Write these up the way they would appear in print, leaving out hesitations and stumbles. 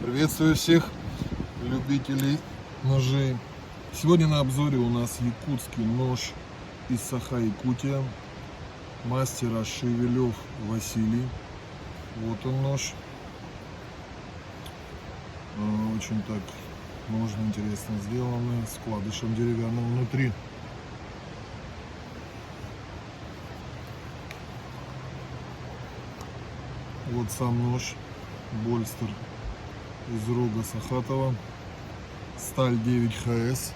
Приветствую всех любителей ножей. Сегодня на обзоре у нас якутский нож из Саха-Якутия мастера Шевелев Василий. Вот он нож. Очень так можно интересно сделанный, с вкладышем деревянным внутри. Вот сам нож, больстер из рога Сахатова, сталь 9ХС.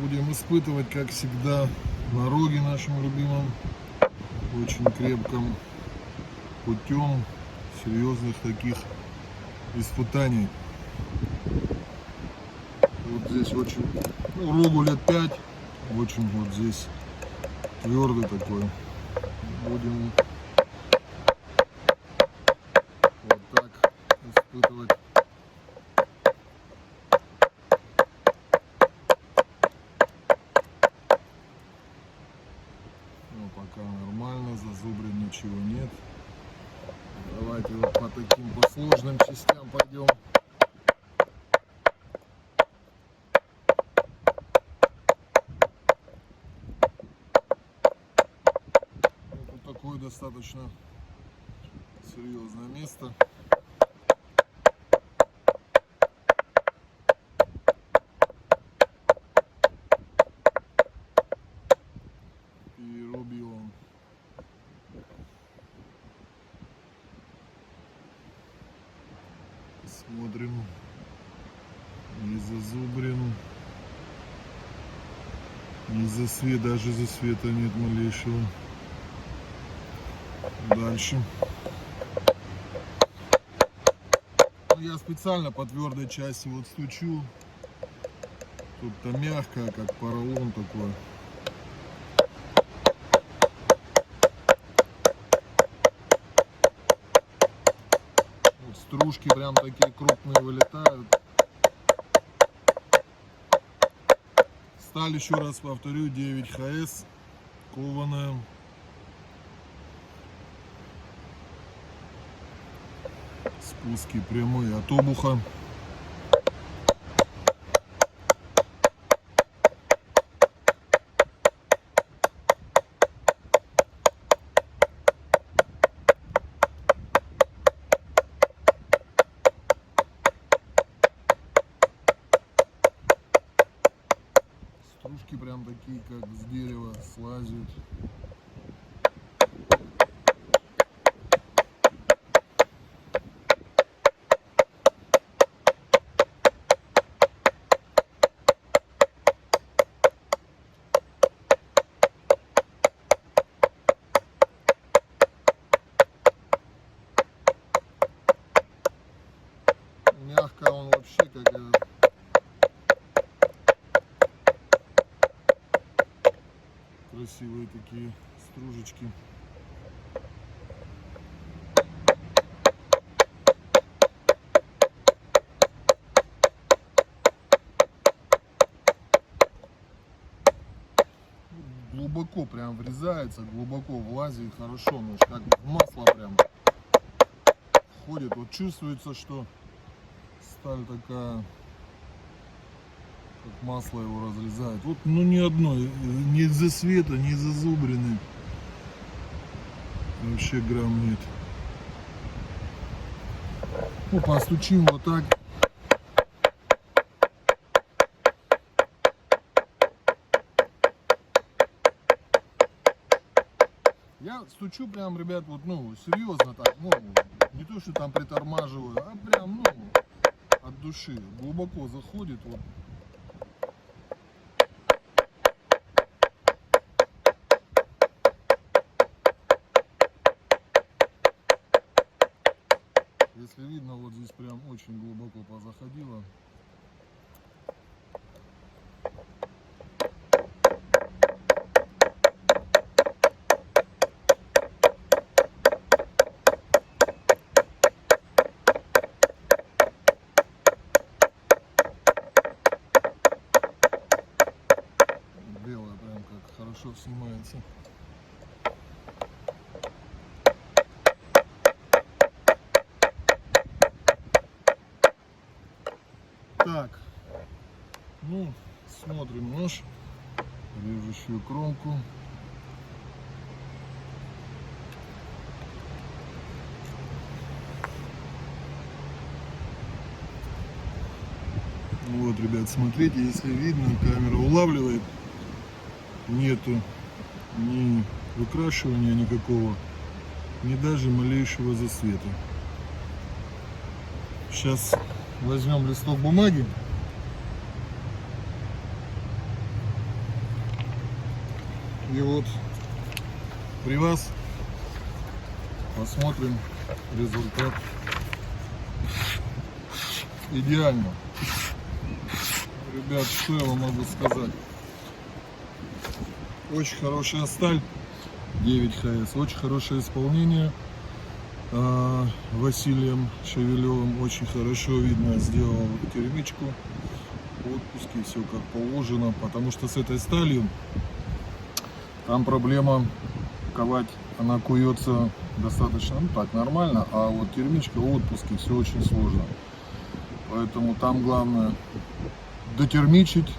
Будем испытывать, как всегда, на роге нашем любимом, очень крепком, путем серьезных таких испытаний. Вот здесь очень, рогу лет 5, очень вот здесь твердый такой. Будем вот так испытывать. Ну, пока нормально, зазубрин ничего нет. Давайте вот по таким по сложным частям пойдем. Вот такое достаточно серьезное место. И рубилом. Смотрим. Не зазубрен. Не засвет, даже засвета нет малейшего. Дальше. Я специально по твердой части вот стучу. Тут-то мягкое, как поролон такой. Вот стружки прям такие крупные вылетают. Сталь, еще раз повторю, 9ХС, кованая. Спуски прямые от обуха. Стружки прям такие, как с дерева, слазят. Мягко он вообще как красивые такие стружечки. Глубоко прям врезается, глубоко влазит, хорошо, нож как в масло прям входит. Вот чувствуется, что сталь такая, как масло его разрезает. Вот, ну ни одной, ни из-за света, ни из-за зубрины. Вообще грамм нет. Ну, постучим вот так. Я стучу прям, ребят, вот, ну, серьезно так, ну, не то, что там притормаживаю, а прям, ну, от души, глубоко заходит, вот. Если видно, вот здесь прям очень глубоко позаходило. Белая прям как хорошо снимается. Так, ну, смотрим нож, режущую кромку. Вот, ребят, смотрите, если видно, камера улавливает, нету ни выкрашивания никакого, ни даже малейшего засвета. Сейчас возьмем листок бумаги. И вот при вас посмотрим результат. Идеально. Ребят, что я вам могу сказать? Очень хорошая сталь, 9 ХС, очень хорошее исполнение Василием Шевелевым, очень хорошо видно, сделал термичку, отпуски, все как положено, потому что с этой сталью там проблема ковать, она куется достаточно, ну так, нормально, а вот термичка, отпуски, все очень сложно, поэтому там главное дотермичить,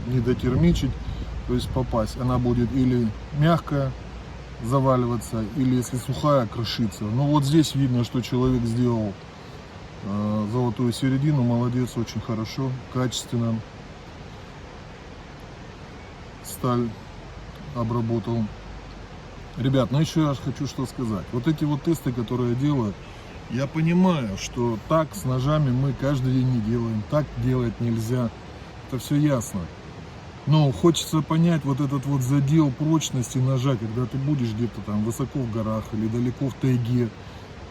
не дотермичить, то есть попасть. Она будет или мягкая, заваливаться, или если сухая, крошиться. Но вот здесь видно, что человек сделал золотую середину, молодец, очень хорошо, качественно. Сталь обработал. Ребят, ну еще я хочу что сказать. Вот эти вот тесты, которые я делаю, я понимаю, что так с ножами мы каждый день не делаем, так делать нельзя. Это все ясно. Но хочется понять вот этот вот задел прочности ножа, когда ты будешь где-то там высоко в горах или далеко в тайге.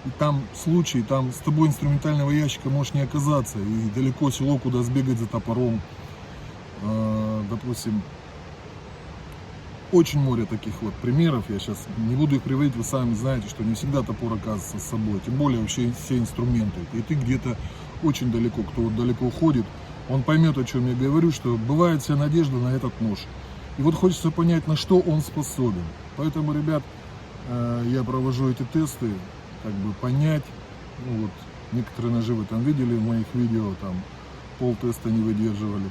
И там случай, там с тобой инструментального ящика может не оказаться. И далеко село, куда сбегать за топором. Допустим, очень море таких вот примеров. Я сейчас не буду их приводить, вы сами знаете, что не всегда топор оказывается с собой. Тем более вообще все инструменты. И ты где-то очень далеко, кто вот далеко ходит, он поймет, о чем я говорю, что бывает вся надежда на этот нож. И вот хочется понять, на что он способен. Поэтому, ребят, я провожу эти тесты, как бы понять. Ну, вот, некоторые ножи вы там видели в моих видео, там полтеста не выдерживали.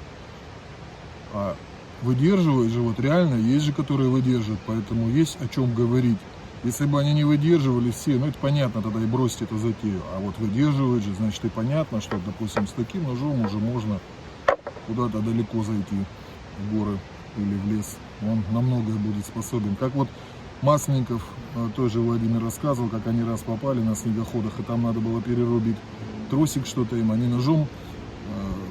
А выдерживают же, вот реально, есть же, которые выдерживают, поэтому есть о чем говорить. Если бы они не выдерживали все, ну это понятно, тогда и бросить эту затею. А вот выдерживают же, значит и понятно, что, допустим, с таким ножом уже можно куда-то далеко зайти, в горы или в лес. Он на многое будет способен. Как вот Масленников, тоже Владимир рассказывал, как они раз попали на снегоходах, и там надо было перерубить тросик, что-то им, они ножом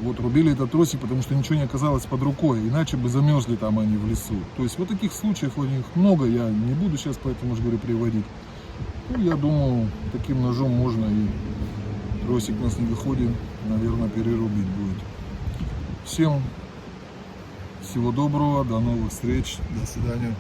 вот рубили этот тросик, потому что ничего не оказалось под рукой, иначе бы замерзли там они в лесу. То есть вот таких случаев у них много, я не буду сейчас поэтому же говорю приводить. Ну, я думаю, таким ножом можно и тросик на снегоходе, наверное, перерубить будет. Всем всего доброго, до новых встреч, до свидания.